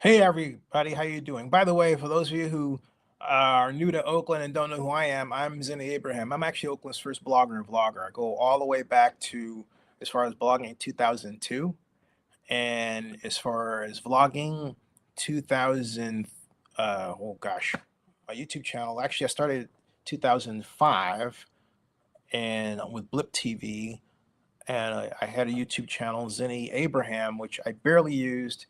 Hey everybody, how you doing? By the way, for those of you who are new to Oakland and don't know who I am, I'm Zinni Abraham. I'm actually Oakland's first blogger and vlogger. I go all the way back to as far as blogging 2002, and as far as vlogging 2000. Oh gosh, my YouTube channel. Actually, I started 2005 and with Blip TV, and I had a YouTube channel, Zinni Abraham, which I barely used,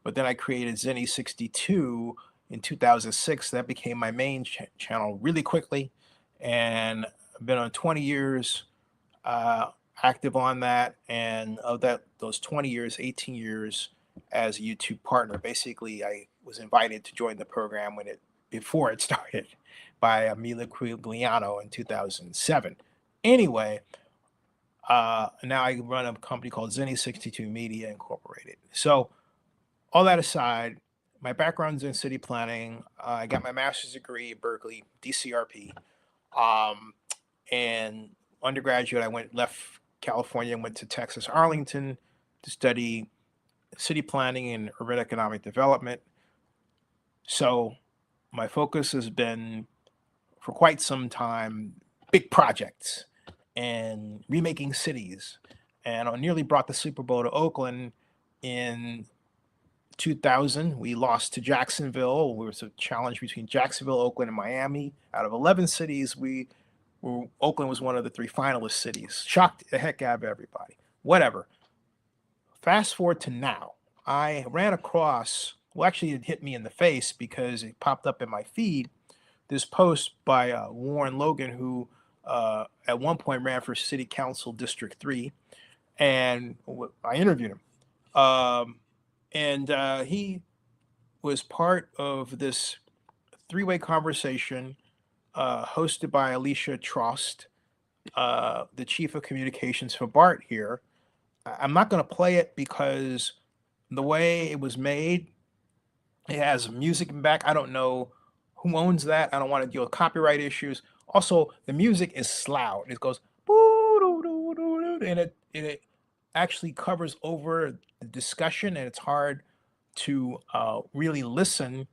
but then I created Zinni 62 in 2006. That became my main channel really quickly, and I've been on 20 years uh, active on that. And of those 20 years, 18 years as a YouTube partner. Basically, I was invited to join the program before it started by Amelia Quigliano in 2007. Anyway, now I run a company called Zinni 62 Media Incorporated. So all that aside, my background's in city planning. I got my master's degree at Berkeley, DCRP. Um, and undergraduate, left California and went to Texas, Arlington to study city planning and urban economic development. So my focus has been for quite some time big projects and remaking cities. And I nearly brought the Super Bowl to Oakland in 2000. We lost to Jacksonville. It was a challenge between Jacksonville, Oakland, and Miami. Out of 11 cities, Oakland was one of the three finalist cities. Shocked the heck out of everybody. Whatever. Fast forward to now. I ran across, well, actually, it hit me in the face because it popped up in my feed, this post by Warren Logan, who at one point ran for City Council District 3. And I interviewed him. And he was part of this three-way conversation hosted by Alicia Trost, the chief of communications for BART here. I'm not going to play it because the way it was made, it has music in back. I don't know who owns that. I don't want to deal with copyright issues. Also, the music is loud. It goes and it actually covers over the discussion, and it's hard to really listen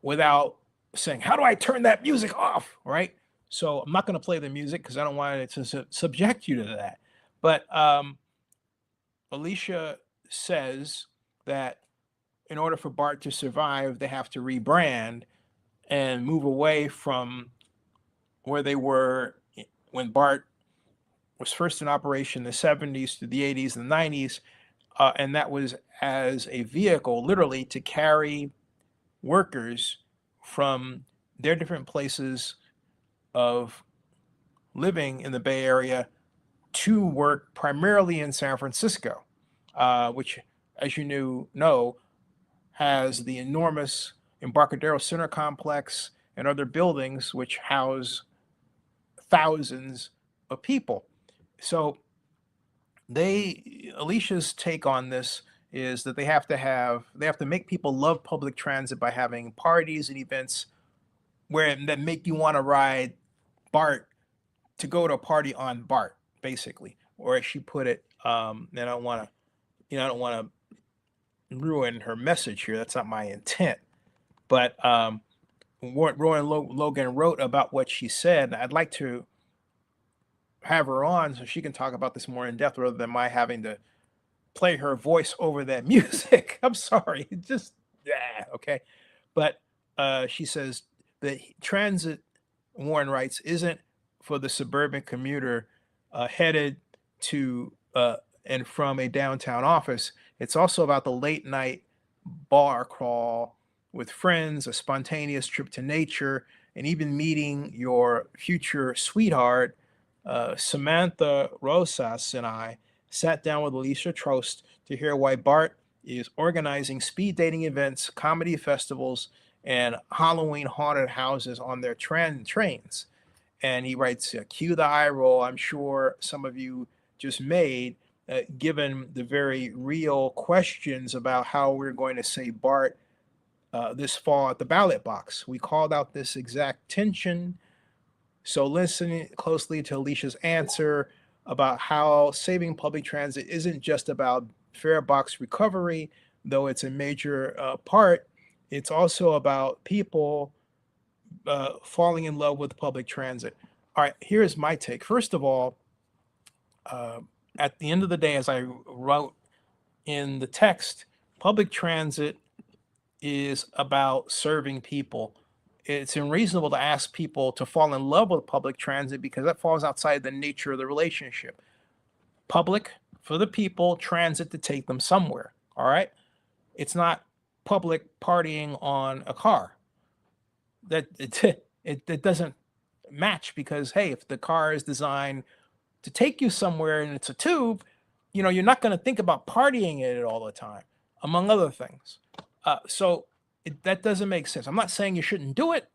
without saying, "How do I turn that music off?" Right. So I'm not going to play the music because I don't want it to subject you to that. But Alicia says that in order for BART to survive, they have to rebrand and move away from where they were when BART was first in operation in the 70s to the 80s and the 90s. And that was as a vehicle, literally, to carry workers from their different places of living in the Bay Area to work primarily in San Francisco, which, as you know, has the enormous Embarcadero Center complex and other buildings which house thousands of people. So Alicia's take on this is that they have to make people love public transit by having parties and events that make you want to ride BART to go to a party on BART, basically. Or as she put it, and I don't want to ruin her message here. That's not my intent. But Rowan Logan wrote about what she said. I'd like to have her on so she can talk about this more in depth rather than my having to play her voice over that music. I'm sorry. It just, yeah, okay. But she says that transit, Warren writes, isn't for the suburban commuter headed to and from a downtown office. It's also about the late night bar crawl with friends, a spontaneous trip to nature, and even meeting your future sweetheart. Samantha Roxas and I sat down with Alicia Trost to hear why BART is organizing speed dating events, comedy festivals, and Halloween haunted houses on their trains. And he writes, cue the eye roll, I'm sure some of you just made, given the very real questions about how we're going to say BART this fall at the ballot box. We called out this exact tension. So listen closely to Alicia's answer about how saving public transit isn't just about fare box recovery, though it's a major part, it's also about people falling in love with public transit. All right, here's my take. First of all, uh, at the end of the day, as I wrote in the text, public transit is about serving people. It's unreasonable to ask people to fall in love with public transit because that falls outside the nature of the relationship. Public for the people, transit to take them somewhere. All right. It's not public partying on a car. That it doesn't match because hey, if the car is designed to take you somewhere and it's a tube, you're not going to think about partying in it all the time, among other things. So that doesn't make sense. I'm not saying you shouldn't do it.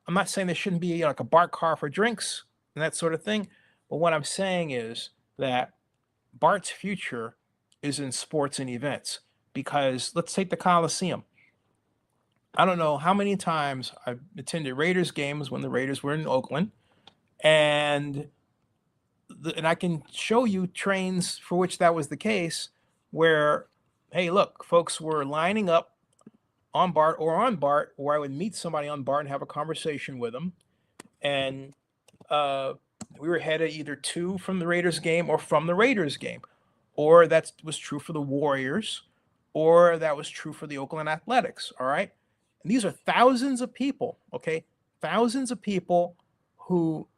I'm not saying there shouldn't be like a BART car for drinks and that sort of thing. But what I'm saying is that BART's future is in sports and events because let's take the Coliseum. I don't know how many times I've attended Raiders games when the Raiders were in Oakland, and and I can show you trains for which that was the case, where, hey, look, folks were lining up on BART or on BART, or I would meet somebody on BART and have a conversation with them, and we were headed either to from the Raiders game or from the Raiders game, or that was true for the Warriors, or that was true for the Oakland Athletics. All right, and these are thousands of people. Okay, thousands of people who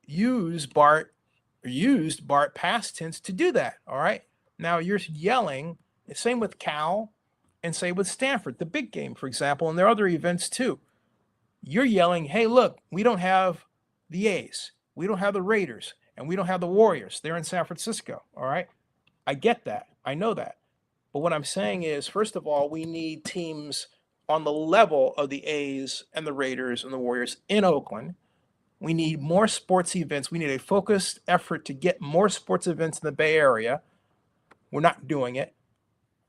use BART or used BART past tense to do that. All right. Now you're yelling. Same with Cal, and say with Stanford, the big game, for example, and there are other events too. You're yelling, hey, look, we don't have the A's, we don't have the Raiders, and we don't have the Warriors. They're in San Francisco. All right. I get that. I know that. But what I'm saying is, first of all, we need teams on the level of the A's and the Raiders and the Warriors in Oakland. We need more sports events. We need a focused effort to get more sports events in the Bay Area. We're not doing it.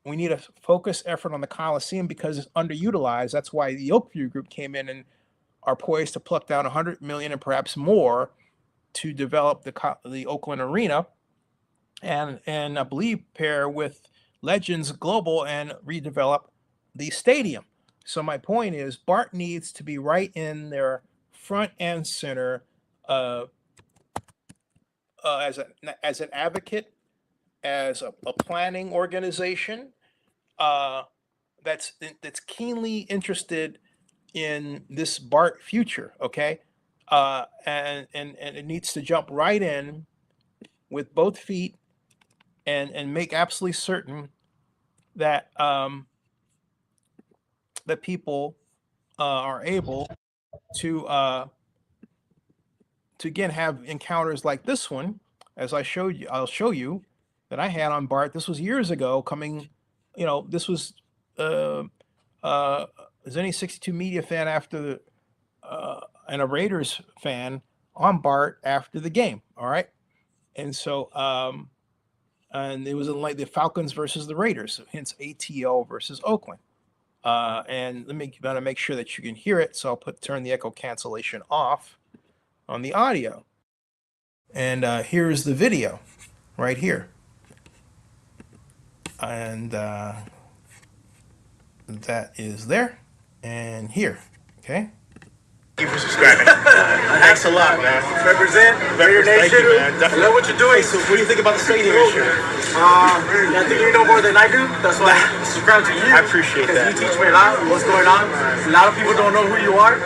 We need a focused effort on the Coliseum because it's underutilized. That's why the Oakview Group came in and are poised to pluck down $100 million and perhaps more to develop the Oakland Arena, and I believe pair with Legends Global and redevelop the stadium. So my point is, BART needs to be right in their front and center uh, as an advocate, as a planning organization uh, that's keenly interested in this BART future. Okay, and it needs to jump right in with both feet and make absolutely certain that that people are able to again have encounters like this one, as I'll show you that I had on BART. This was years ago. This was uh, as any 62 media fan and a Raiders fan on BART after the game. All right, and so and it was in like the Falcons versus the Raiders, hence ATL versus Oakland. And let me gotta make sure that you can hear it. So I'll turn the echo cancellation off on the audio. And here's the video right here. And that is there and here. Okay. Thank you for subscribing. Thanks a lot, man. Represent Raider Nation. Man. I love what you're doing. So what do you think about the stadium this year? I think you know more than I do. That's why I subscribe to you. I appreciate that. Because you teach me a lot what's going on. A lot of people don't know who you are,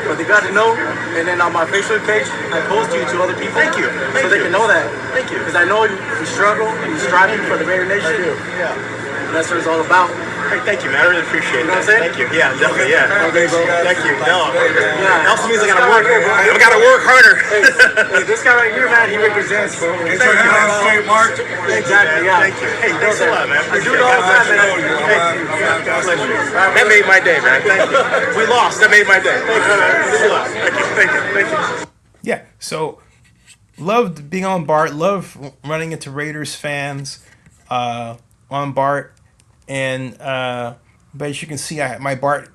but they got to know. And then on my Facebook page, I post you to other people. Thank you. So they can know that. Thank you. Because I know you struggle and you're striving for the Raider Nation. I do. Yeah. And that's what it's all about. Hey, thank you, man. I really appreciate it. You know what I'm saying? Thank you. Yeah, definitely. Yeah. Okay, bro. Thank you. No. Yeah. It also means I gotta work. I gotta work harder. Hey, this guy right here, man, he represents, bro. Thank you. Mark. Exactly, yeah. Thank you. Hey, thanks a lot, man. I do it all the time, man. That made my day, man. Thank you. We lost. That made my day. Thank you, man. Thanks a lot. Thank you. Thank you. Thank you. Yeah. So loved being on BART. Love running into Raiders fans on BART. And but as you can see, my BART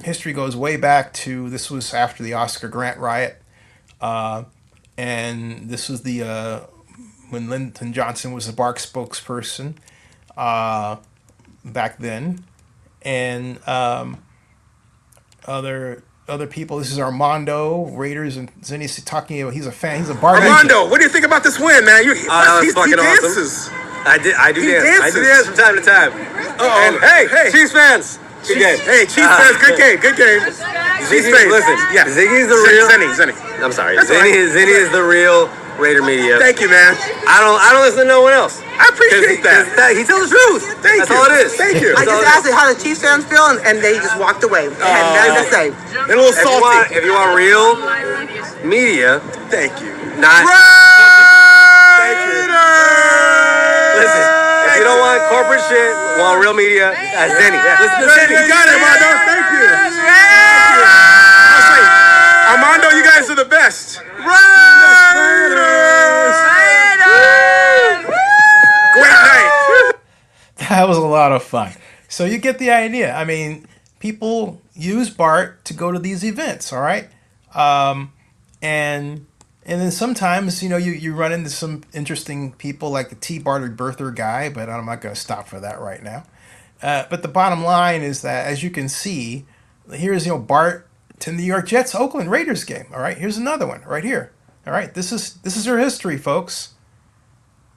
history goes way back to, this was after the Oscar Grant riot, and this was the when Lyndon Johnson was the BART spokesperson back then, and other people. This is Armando Raiders, and Zinni's talking about he's a fan. He's a BART agent. Armando, what do you think about this win, man? That was fucking dances. awesome. I do dance. I do dances. dance from time to time. And hey, Chiefs fans. Good game. Hey, Chiefs fans, good game. Chiefs fans. Listen, yeah. Ziggy's the real. Zinni. I'm sorry. That's Zinni is the real Raider media. Thank you, man. I don't listen to no one else. I appreciate that. He tells the truth. That's all it is. Thank you. I just asked it how the Chiefs fans feel, and they just walked away. They had nothing to say. They're a little salty. If you want real media, Thank you. not. Thank you. Listen, if you don't want corporate shit, want real media, that's Zinni. Listen to Zinni. You got it, Armando. Thank you. I'll say, Armando, you guys are the best. Great night. That was a lot of fun. So you get the idea. I mean, people use BART to go to these events, all right? And then sometimes, you run into some interesting people like the T-Barter birther guy, but I'm not going to stop for that right now. But the bottom line is that, as you can see, here's, BART to New York Jets, Oakland Raiders game, all right? Here's another one right here, all right? This is your history, folks.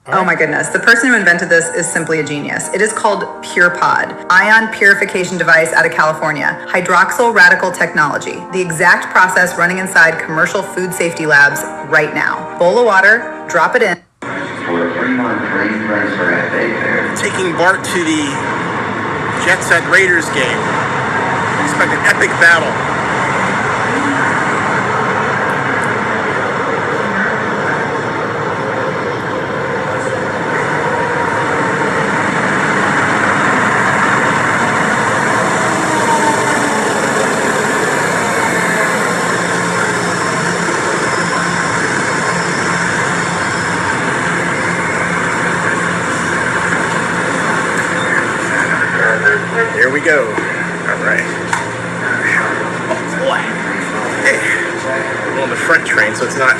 Oh my goodness, the person who invented this is simply a genius. It is called PurePod, ion purification device out of California, hydroxyl radical technology, the exact process running inside commercial food safety labs right now. Bowl of water, drop it in. Taking BART to the Jets at Raiders game. Expect an epic battle. Here we go. All right. Oh boy. Hey. We're on the front train, so it's not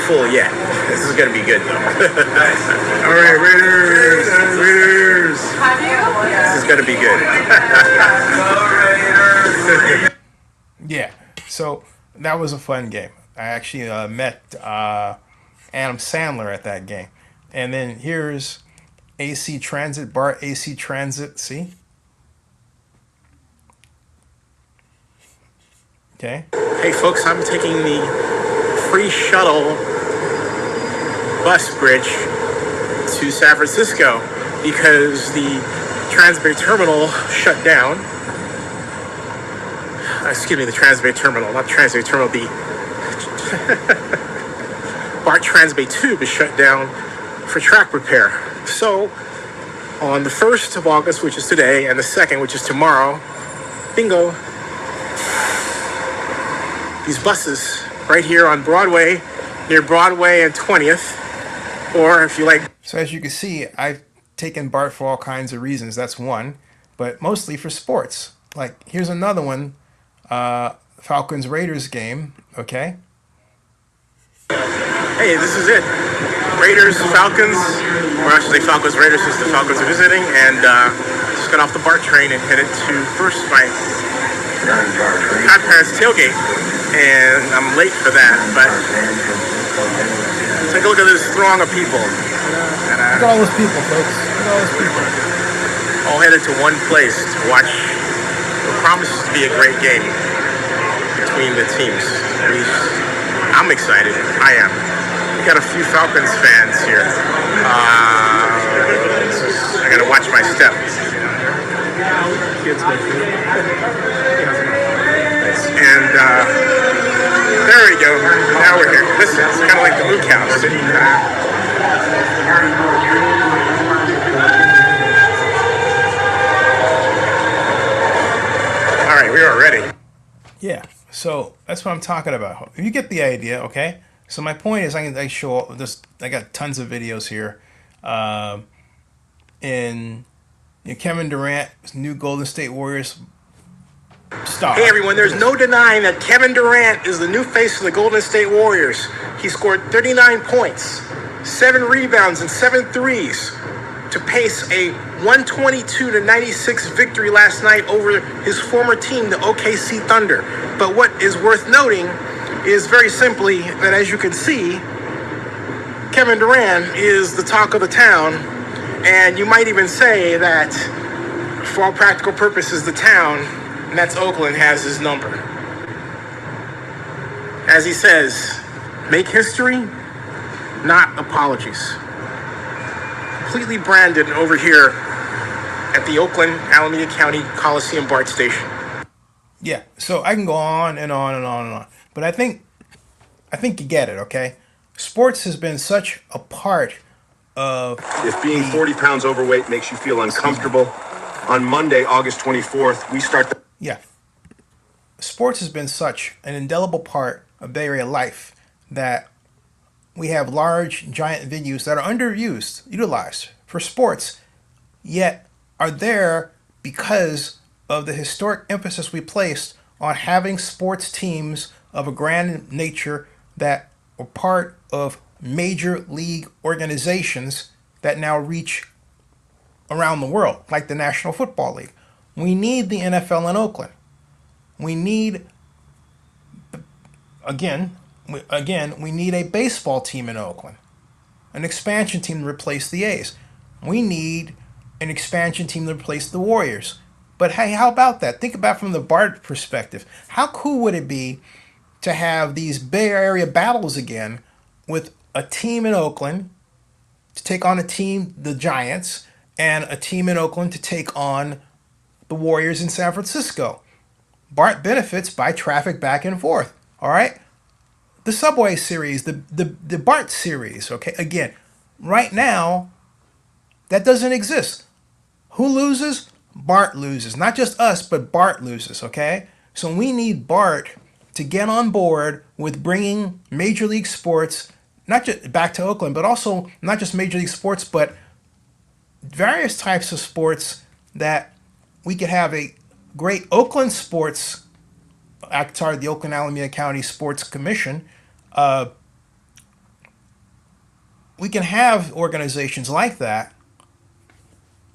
full yet. This is gonna be good though. All right, Raiders. This is gonna be good. Yeah. So that was a fun game. I actually met Adam Sandler at that game. And then here's AC Transit, BART AC Transit, see? Okay. Hey folks, I'm taking the free shuttle bus bridge to San Francisco because the Transbay Terminal shut down. Excuse me, the Transbay Terminal, not Transbay Terminal, the BART Transbay Tube is shut down for track repair. So, on the 1st of August, which is today, and the 2nd, which is tomorrow, bingo, these buses right here on Broadway, near Broadway and 20th, or if you like. So as you can see, I've taken BART for all kinds of reasons. That's one, but mostly for sports. Like, here's another one, Falcons Raiders game, okay? Hey, this is it. Raiders, Falcons, or actually Falcons, Raiders since the Falcons are visiting, and just got off the BART train and headed to first my godparents' tailgate, and I'm late for that, but take a look at this throng of people. Look at all those people, folks. Look at all those people. All headed to one place to watch what promises to be a great game between the teams. I'm excited. I am. Got a few Falcons fans here. I gotta watch my step. And there we go. Now we're here. Listen, it's kind of like the Mook House. All right, we are ready. Yeah, so that's what I'm talking about. You get the idea, okay? So my point is, I show this. I got tons of videos here. Kevin Durant, new Golden State Warriors star. Hey everyone, there's no denying that Kevin Durant is the new face of the Golden State Warriors. He scored 39 points, 7 rebounds, and 7 threes to to pace a 122-96 victory last night over his former team, the OKC Thunder. But what is worth noting is very simply that, as you can see, Kevin Durant is the talk of the town, and you might even say that, for all practical purposes, the town, and that's Oakland, has his number. As he says, make history, not apologies. Completely branded over here at the Oakland Alameda County Coliseum BART station. Yeah, so I can go on and on and on and on, but I think you get it, okay? Sports has been such a part of. If being 40 pounds overweight makes you feel uncomfortable, on Monday, August 24th, we start the. Yeah. Sports has been such an indelible part of Bay Area life that we have large, giant venues that are underused, utilized for sports, yet are there because of the historic emphasis we placed on having sports teams of a grand nature that are part of major league organizations that now reach around the world, like the National Football League. We need the NFL in Oakland. We need, again, we need a baseball team in Oakland, an expansion team to replace the A's. We need an expansion team to replace the Warriors. But hey, how about that? Think about it from the BART perspective. How cool would it be to have these Bay Area battles again with a team in Oakland to take on a team, the Giants, and a team in Oakland to take on the Warriors in San Francisco? BART benefits by traffic back and forth, all right? The Subway Series, the BART Series, okay? Again, right now, that doesn't exist. Who loses? BART loses. Not just us, but BART loses, okay? So we need BART to get on board with bringing Major League Sports, not just back to Oakland, but also not just Major League Sports, but various types of sports that we could have a great Oakland Sports, the Oakland Alameda County Sports Commission. We can have organizations like that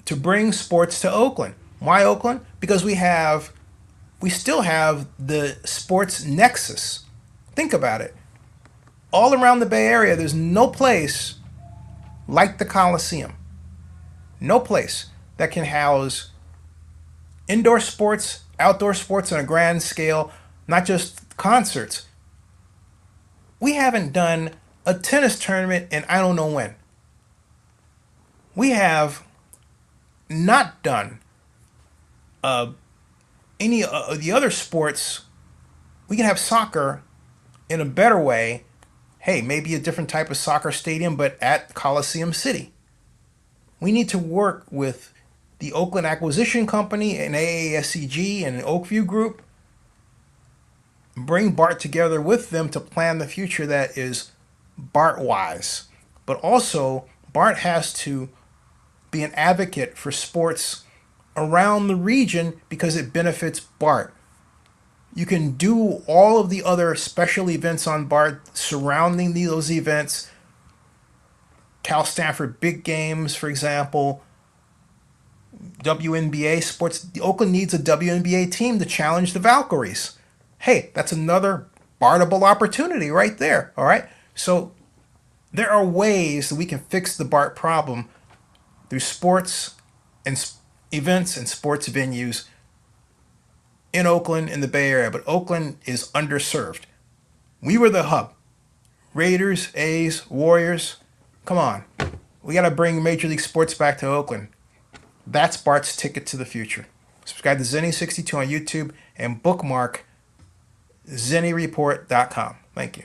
to bring sports to Oakland. Why Oakland? Because we still have the sports nexus. Think about it. All around the Bay Area, there's no place like the Coliseum. No place that can house indoor sports, outdoor sports on a grand scale, not just concerts. We haven't done a tennis tournament in I don't know when. We have not done any of the other sports. We can have soccer in a better way. Hey, maybe a different type of soccer stadium, but at Coliseum City. We need to work with the Oakland Acquisition Company and AASCG and Oakview Group. Bring BART together with them to plan the future that is BART-wise. But also, BART has to be an advocate for sports around the region because it benefits BART. You can do all of the other special events on BART surrounding those events. Cal Stanford big games, for example. WNBA sports. Oakland needs a WNBA team to challenge the Valkyries. Hey, that's another BARTable opportunity right there. All right. So there are ways that we can fix the BART problem through sports and events and sports venues in Oakland, in the Bay Area. But Oakland is underserved. We were the hub. Raiders, A's, Warriors. Come on. We got to bring Major League Sports back to Oakland. That's BART's ticket to the future. Subscribe to Zenny62 on YouTube and bookmark ZennyReport.com. Thank you.